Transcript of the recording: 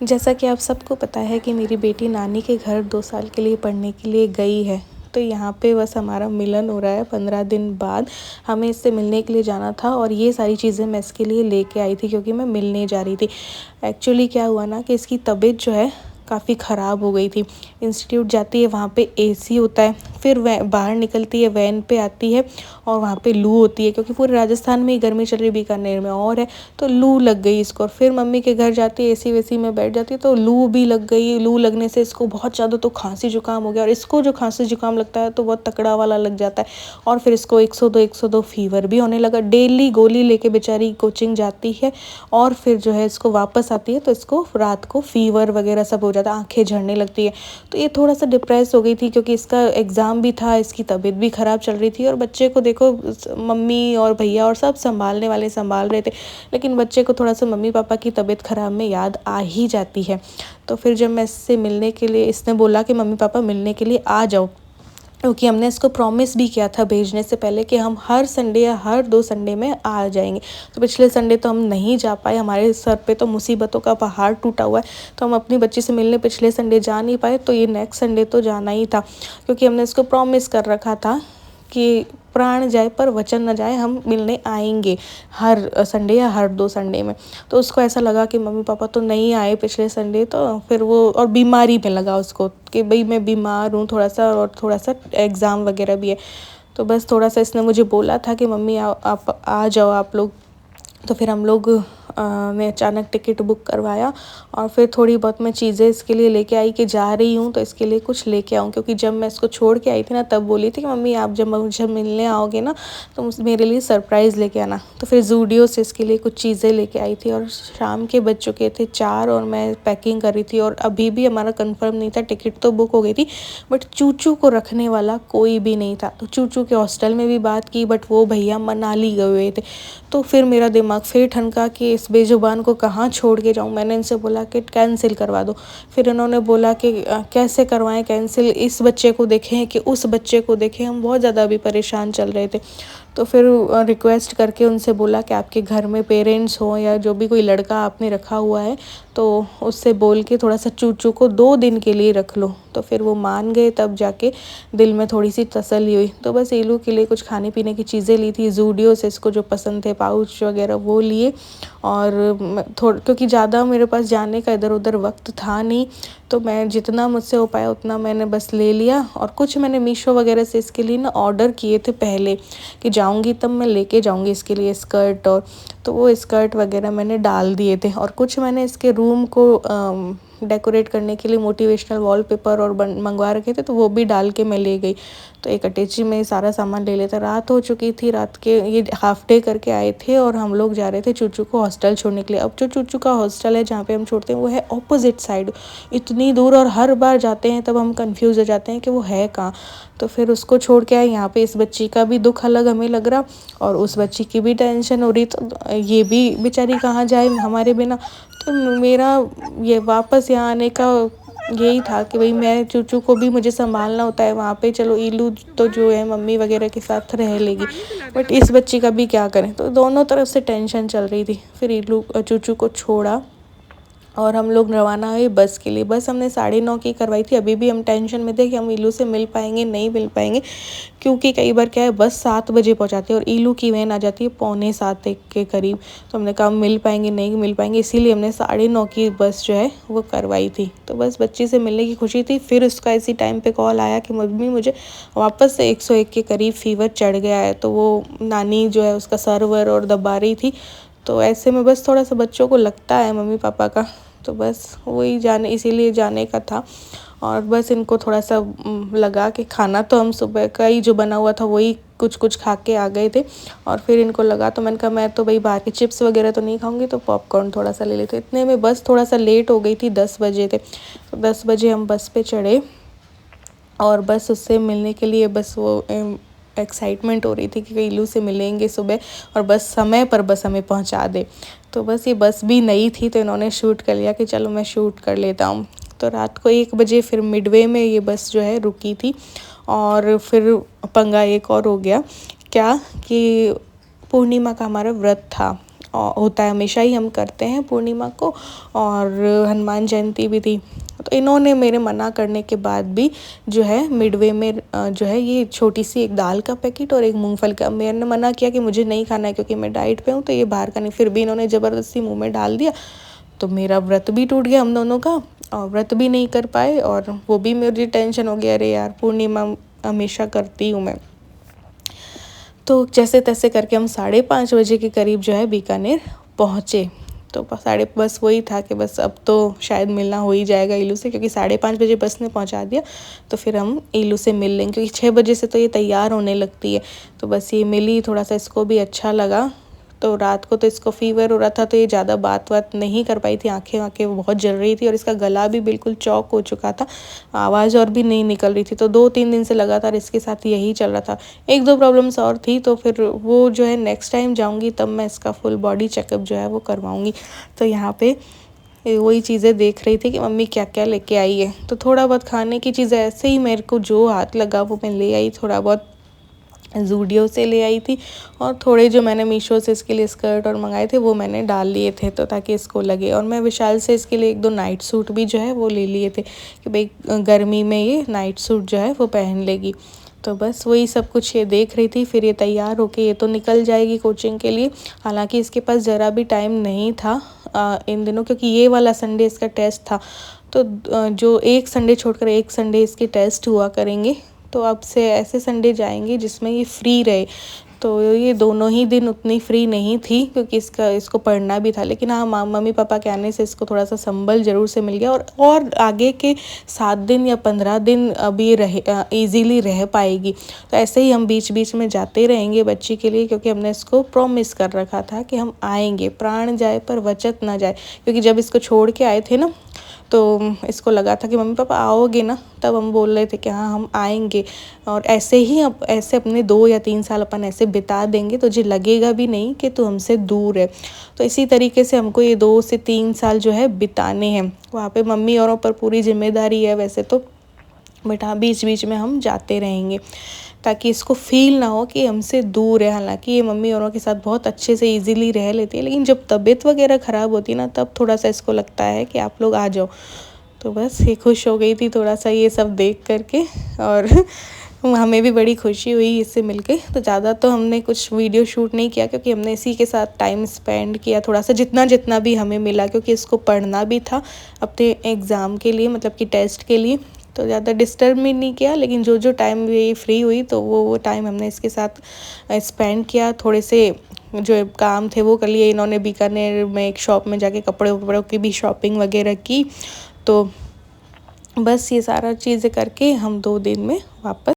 जैसा कि आप सबको पता है कि मेरी बेटी नानी के घर 2 साल के लिए पढ़ने के लिए गई है। तो यहाँ पे बस हमारा मिलन हो रहा है 15 दिन बाद। हमें इससे मिलने के लिए जाना था और ये सारी चीज़ें मैं इसके लिए लेके आई थी क्योंकि मैं मिलने जा रही थी। एक्चुअली क्या हुआ ना कि इसकी तबीयत जो है काफ़ी ख़राब हो गई थी। इंस्टीट्यूट जाती है, वहाँ पे एसी होता है, फिर बाहर निकलती है, वैन पे आती है और वहाँ पे लू होती है क्योंकि पूरे राजस्थान में ही गर्मी चल रही, बीकानेर में और है, तो लू लग गई इसको। और फिर मम्मी के घर जाती है, एसी वेसी में बैठ जाती है तो लू भी लग गई। लू लगने से इसको बहुत ज़्यादा तो खांसी जुकाम हो गया, और इसको जो खांसी जुकाम लगता है तो बहुत तकड़ा वाला लग जाता है। और फिर इसको 102 फीवर भी होने लगा। डेली गोली लेके बेचारी कोचिंग जाती है और फिर जो है इसको वापस आती है तो इसको रात को फीवर वगैरह सब हो जाता है, आंखें झड़ने लगती है। तो ये थोड़ा सा डिप्रेस हो गई थी क्योंकि इसका एग्ज़ाम भी था, इसकी तबीयत भी ख़राब चल रही थी और बच्चे को देखो मम्मी और भैया और सब संभालने वाले संभाल रहे थे, लेकिन बच्चे को थोड़ा सा मम्मी पापा की तबीयत ख़राब में याद आ ही जाती है। तो फिर जब मैं इससे मिलने के लिए, इसने बोला कि मम्मी पापा मिलने के लिए आ जाओ, क्योंकि हमने इसको प्रॉमिस भी किया था भेजने से पहले कि हम हर संडे या हर 2 संडे में आ जाएंगे। तो पिछले संडे तो हम नहीं जा पाए, हमारे सर पे तो मुसीबतों का पहाड़ टूटा हुआ है, तो हम अपनी बच्ची से मिलने पिछले संडे जा नहीं पाए। तो ये नेक्स्ट संडे तो जाना ही था क्योंकि हमने इसको प्रॉमिस कर रखा था कि प्राण जाए पर वचन न जाए, हम मिलने आएंगे हर संडे या हर 2 संडे में। तो उसको ऐसा लगा कि मम्मी पापा तो नहीं आए पिछले संडे, तो फिर वो और बीमारी में लगा उसको कि भाई मैं बीमार हूँ थोड़ा सा, और थोड़ा सा एग्ज़ाम वगैरह भी है। तो बस थोड़ा सा इसने मुझे बोला था कि मम्मी आप आ जाओ आप लोग। तो फिर हम लोग ने अचानक टिकट बुक करवाया और फिर थोड़ी बहुत मैं चीज़ें इसके लिए लेके आई कि जा रही हूँ तो इसके लिए कुछ लेके आऊँ, क्योंकि जब मैं इसको छोड़ के आई थी ना तब बोली थी कि मम्मी आप जब मुझे मिलने आओगे ना तो मेरे लिए सरप्राइज़ लेके आना। तो फिर ज़ूडियो से इसके लिए कुछ चीज़ें लेके आई थी और शाम के बज चुके थे 4 और मैं पैकिंग कर रही थी और अभी भी हमारा कंफर्म नहीं था, टिकट तो बुक हो गई थी बट चूचू को रखने वाला कोई भी नहीं था। तो चूचू के हॉस्टल में भी बात की बट वो भैया मनाली गए हुए थे। तो फिर मेरा दिमाग फिर ठनका कि इस बेजुबान को कहाँ छोड़ के जाऊँ। मैंने इनसे बोला कि कैंसिल करवा दो। फिर इन्होंने बोला कि कैसे करवाएं कैंसिल, इस बच्चे को देखें कि उस बच्चे को देखें। हम बहुत ज़्यादा अभी परेशान चल रहे थे। तो फिर रिक्वेस्ट करके उनसे बोला कि आपके घर में पेरेंट्स हो या जो भी कोई लड़का आपने रखा हुआ है तो उससे बोल के थोड़ा सा चूचू को 2 दिन के लिए रख लो। तो फिर वो मान गए, तब जाके दिल में थोड़ी सी तसल्ली हुई। तो बस ईलू के लिए कुछ खाने पीने की चीज़ें ली थी, ज़ूडियो से इसको जो पसंद थे पाउच वगैरह वो लिए। और क्योंकि ज़्यादा मेरे पास जाने का इधर उधर वक्त था नहीं, तो मैं जितना मुझसे हो पाया उतना मैंने बस ले लिया। और कुछ मैंने मीशो वगैरह से इसके लिए ना ऑर्डर किए थे पहले कि जाऊंगी तब मैं लेके जाऊंगी इसके लिए स्कर्ट, और तो वो स्कर्ट वगैरह मैंने डाल दिए थे। और कुछ मैंने इसके रूम को डेकोरेट करने के लिए मोटिवेशनल वॉलपेपर और मंगवा रखे थे, तो वो भी डाल के मैं ले गई। तो एक अटैची में सारा सामान ले लेता। रात हो चुकी थी, रात के ये हाफ डे करके आए थे और हम लोग जा रहे थे चूचू को हॉस्टल छोड़ने के लिए। अब जो चूचू का हॉस्टल है जहाँ पे हम छोड़ते हैं वो है ऑपोजिट साइड, इतनी दूर, और हर बार जाते हैं तब हम कंफ्यूज हो जाते हैं कि वो है कहाँ। तो फिर उसको छोड़ के आए। यहाँ पे इस बच्ची का भी दुख अलग हमें लग रहा और उस बच्ची की भी टेंशन हो रही, तो ये भी बेचारी कहाँ जाए हमारे बिना। तो मेरा ये वापस यहाँ आने का यही था कि भाई मैं चूचू को भी मुझे संभालना होता है वहाँ पे। चलो ईलू तो जो है मम्मी वगैरह के साथ रह लेगी, बट इस बच्ची का भी क्या करें। तो दोनों तरफ से टेंशन चल रही थी। फिर ईलू चूचू को छोड़ा और हम लोग रवाना हुए बस के लिए। बस हमने 9:30 की करवाई थी। अभी भी हम टेंशन में थे कि हम ईलू से मिल पाएंगे नहीं मिल पाएंगे, क्योंकि कई बार क्या है बस 7 बजे पहुंचाती है और ईलू की वैन आ जाती है 6:45 के करीब। तो हमने कहा मिल पाएंगे नहीं मिल पाएंगे, इसीलिए हमने 9:30 की बस जो है वो करवाई थी। तो बस बच्ची से मिलने की खुशी थी। फिर उसका इसी टाइम पे कॉल आया कि मम्मी मुझे वापस से 101 के करीब फीवर चढ़ गया है। तो वो नानी जो है उसका सर्वर और दबा रही थी। तो ऐसे में बस थोड़ा सा बच्चों को लगता है मम्मी पापा का, तो बस वही जाने, इसीलिए जाने का था। और बस इनको थोड़ा सा लगा कि खाना तो हम सुबह का ही जो बना हुआ था वही कुछ कुछ खा के आ गए थे। और फिर इनको लगा, तो मैंने कहा मैं तो भाई बाहर के चिप्स वगैरह तो नहीं खाऊंगी, तो पॉपकॉर्न थोड़ा सा ले लेते। इतने में बस थोड़ा सा लेट हो गई थी, 10 बजे थे। तो 10 बजे हम बस पे चढ़े और बस उससे मिलने के लिए बस वो एक्साइटमेंट हो रही थी कि ईलू से मिलेंगे सुबह और बस समय पर बस हमें पहुंचा दे। तो बस ये बस भी नई थी तो इन्होंने शूट कर लिया कि चलो मैं शूट कर लेता हूँ। तो रात को 1 बजे फिर मिडवे में ये बस जो है रुकी थी। और फिर पंगा एक और हो गया क्या कि पूर्णिमा का हमारा व्रत था होता है, हमेशा ही हम करते हैं पूर्णिमा को, और हनुमान जयंती भी थी। तो इन्होंने मेरे मना करने के बाद भी जो है मिडवे में जो है ये छोटी सी एक दाल का पैकेट और एक मूंगफली का, मैंने मना किया कि मुझे नहीं खाना है क्योंकि मैं डाइट पे हूँ, तो ये बाहर का नहीं, फिर भी इन्होंने ज़बरदस्ती मुंह में डाल दिया। तो मेरा व्रत भी टूट गया हम दोनों का, और व्रत भी नहीं कर पाए, और वो भी मुझे टेंशन हो गया, अरे यार पूर्णिमा हमेशा करती हूँ मैं। तो जैसे तैसे करके हम 5:30 बजे के करीब जो है बीकानेर पहुँचे। तो बस वही था कि बस अब तो शायद मिलना हो ही जाएगा ईलू से, क्योंकि 5:30 बजे बस ने पहुंचा दिया, तो फिर हम ईलू से मिल लेंगे, क्योंकि 6 बजे से तो ये तैयार होने लगती है। तो बस ये मिली, थोड़ा सा इसको भी अच्छा लगा। तो रात को तो इसको फीवर हो रहा था, तो ये ज़्यादा बात नहीं कर पाई थी, आंखें बहुत जल रही थी, और इसका गला भी बिल्कुल चौक हो चुका था, आवाज़ और भी नहीं निकल रही थी। तो 2-3 दिन से लगातार इसके साथ यही चल रहा था। 1-2 प्रॉब्लम्स और थी, तो फिर वो जो है नेक्स्ट टाइम जाऊँगी तब मैं इसका फुल बॉडी चेकअप जो है वो करवाऊँगी। तो यहाँ पे वही चीज़ें देख रही थी कि मम्मी क्या क्या लेके आई है। तो थोड़ा बहुत खाने की चीज़ें ऐसे ही मेरे को जो हाथ लगा वो मैं ले आई, थोड़ा बहुत ज़ूडियो से ले आई थी, और थोड़े जो मैंने मीशो से इसके लिए स्कर्ट और मंगाए थे वो मैंने डाल लिए थे, तो ताकि इसको लगे। और मैं विशाल से इसके लिए 1-2 नाइट सूट भी जो है वो ले लिए थे कि भाई गर्मी में ये नाइट सूट जो है वो पहन लेगी। तो बस वही सब कुछ ये देख रही थी। फिर ये तैयार होके ये तो निकल जाएगी कोचिंग के लिए, हालांकि इसके पास ज़रा भी टाइम नहीं था इन दिनों, क्योंकि ये वाला संडे इसका टेस्ट था। तो जो एक संडे छोड़कर एक संडे इसके टेस्ट हुआ करेंगे, तो अब से ऐसे संडे जाएंगे जिसमें ये फ्री रहे। तो ये दोनों ही दिन उतनी फ्री नहीं थी, क्योंकि इसको पढ़ना भी था। लेकिन हाँ, मम्मी पापा के आने से इसको थोड़ा सा संबल ज़रूर से मिल गया, और आगे के 7 दिन या 15 दिन अभी ईज़िली रह पाएगी। तो ऐसे ही हम बीच बीच में जाते रहेंगे बच्ची के लिए, क्योंकि हमने इसको प्रॉमिस कर रखा था कि हम आएंगे, प्राण जाए पर वचन ना जाए। क्योंकि जब इसको छोड़ के आए थे ना, तो इसको लगा था कि मम्मी पापा आओगे ना, तब हम बोल रहे थे कि हाँ हम आएंगे। और ऐसे ही ऐसे अपने 2 या 3 साल अपन ऐसे बिता देंगे, तुझे लगेगा भी नहीं कि तू हमसे दूर है। तो इसी तरीके से हमको ये 2 से 3 साल जो है बिताने हैं वहाँ पे। मम्मी औरों पर पूरी जिम्मेदारी है वैसे तो, बट हाँ बीच बीच में हम जाते रहेंगे, ताकि इसको फील ना हो कि हमसे दूर है। हालांकि ये मम्मी औरों के साथ बहुत अच्छे से इजीली रह लेती है, लेकिन जब तबीयत वगैरह ख़राब होती है ना, तब थोड़ा सा इसको लगता है कि आप लोग आ जाओ। तो बस ये खुश हो गई थी थोड़ा सा ये सब देख करके, और हमें भी बड़ी खुशी हुई इससे मिलके। तो ज़्यादा तो हमने कुछ वीडियो शूट नहीं किया, क्योंकि हमने इसी के साथ टाइम स्पेंड किया थोड़ा सा, जितना भी हमें मिला, क्योंकि इसको पढ़ना भी था अपने एग्ज़ाम के लिए, मतलब कि टेस्ट के लिए। तो ज़्यादा डिस्टर्ब भी नहीं किया, लेकिन जो टाइम ये फ्री हुई तो वो टाइम हमने इसके साथ स्पेंड किया। थोड़े से जो काम थे वो कर लिए। इन्होंने बीकानेर में एक शॉप में जाके कपड़ों की भी शॉपिंग वगैरह की। तो बस ये सारा चीज़ें करके हम 2 दिन में वापस